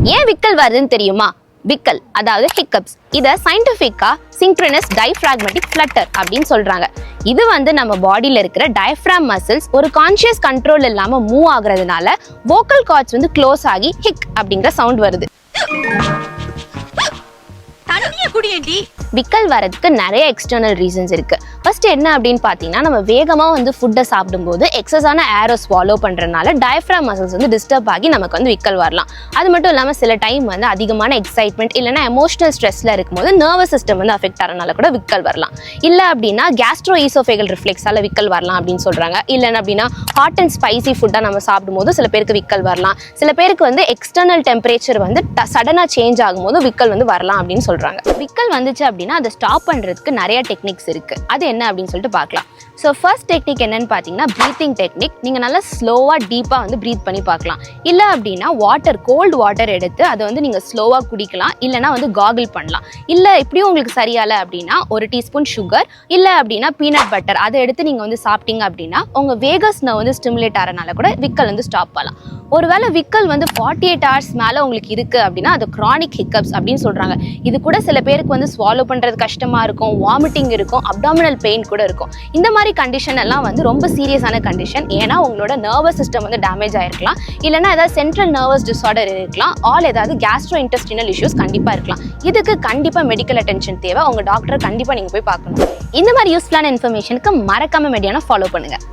ஏன் விக்கல் வருதுன்னு தெரியுமா? விக்கல் அதாவது hiccups இதை சயின்டிஃபிக்கா synchronous diaphragmatic flutter அப்படின்னு சொல்றாங்க. இது நம்ம பாடியில இருக்கிற டயப்ராம் மசில்ஸ் ஒரு கான்ஷியஸ் கண்ட்ரோல் இல்லாம மூவ் ஆகுறதுனால வோக்கல் கார்ட்ஸ் க்ளோஸ் ஆகி ஹிக் அப்படிங்கிற சவுண்ட் வருது. விக்கல் வரதுக்கு நிறைய எக்ஸ்டர்னல் ரீசன்ஸ் இருக்கு. ஃபர்ஸ்ட் என்ன அப்படின்னு பார்த்தீங்கன்னா, நம்ம வேகமா ஃபுட்டை சாப்பிடும்போது எக்ஸஸான ஏரை ஸ்வாலோ பண்றதுனால டயப்ராம் மசில்ஸ் டிஸ்டர்ப் ஆகி நமக்கு விக்கல் வரலாம். அது மட்டும் இல்லாமல் சில டைம் அதிகமான எக்ஸைட்மெண்ட் இல்லைன்னா எமோஷனல் ஸ்ட்ரெஸ்ல இருக்கும்போது நர்வஸ் சிஸ்டம் அஃபெக்ட் ஆகிறதுனால கூட விக்கல் வரலாம். இல்லை அப்படின்னா கேஸ்ட்ரோ ஈசோஃபேகல் ரிஃப்ளெக்ஸால விக்கல் வரலாம் அப்படின்னு சொல்றாங்க. இல்லைன்னா அப்படின்னா ஹாட் அண்ட் ஸ்பைசி ஃபுட்டா நம்ம சாப்பிடும்போது சில பேருக்கு விக்கல் வரலாம். சில பேருக்கு எக்ஸ்டர்னல் டெம்பரேச்சர் சடனா சேஞ்ச் ஆகும்போது விக்கல் வரலாம் அப்படின்னு சொல்றாங்க. விக்கல் வந்துச்சு அப்படின்னா அதை ஸ்டாப் பண்றதுக்கு நிறைய டெக்னிக்ஸ் இருக்கு. அது என்ன அப்படின்னு சொல்லிட்டு பார்க்கலாம். ஸோ ஃபர்ஸ்ட் டெக்னிக் என்னன்னு பார்த்தீங்கன்னா ப்ரீத்திங் டெக்னிக். நீங்கள் நல்லா ஸ்லோவாக டீப்பாக ப்ரீத் பண்ணி பார்க்கலாம். இல்லை அப்படின்னா கோல்டு வாட்டர் எடுத்து அதை நீங்கள் ஸ்லோவாக குடிக்கலாம். இல்லைனா காகிள் பண்ணலாம். இல்லை இப்படியும் உங்களுக்கு சரியால அப்படின்னா ஒரு டீஸ்பூன் சுகர் இல்லை அப்படின்னா பீனட் பட்டர் அதை எடுத்து நீங்கள் சாப்பிட்டீங்க அப்படின்னா உங்கள் வேகஸ் நர்வ் ஸ்டிமுலேட் ஆகிறனால கூட விக்கல் ஸ்டாப் பண்ணலாம். ஒருவேளை விக்கல் 48 hours மேலே உங்களுக்கு இருக்குது அப்படின்னா அது chronic hiccups அப்படின்னு சொல்கிறாங்க. இது கூட சில பேருக்கு ஸ்வாலோ பண்ணுறது கஷ்டமாக இருக்கும், வாமிட்டிங் இருக்கும், அப்டாமினல் பெயின் கூட இருக்கும். இந்த மாதிரி கண்டிஷன் எல்லாம் ரொம்ப சீரியஸான கண்டிஷன். ஏன்னா உங்களோட நர்வஸ் சிஸ்டம் டேமேஜ் ஆயிருக்கலாம். இல்லைன்னா ஏதாவது சென்ட்ரல் நர்வஸ் டிஸார்டர் இருக்கலாம். ஏதாவது கேஸ்ட்ரோ இன்டெஸ்டினல் இஷ்யூஸ் கண்டிப்பாக இருக்கலாம். இதுக்கு கண்டிப்பாக மெடிக்கல் அட்டென்ஷன் தேவை. உங்கள் டாக்டரை கண்டிப்பாக நீங்கள் போய் பார்க்கணும். இந்த மாதிரி யூஸ்ஃபுல்லான இன்ஃபர்மேஷனுக்கு மறக்காம மீடியாவை ஃபாலோ பண்ணுங்கள்.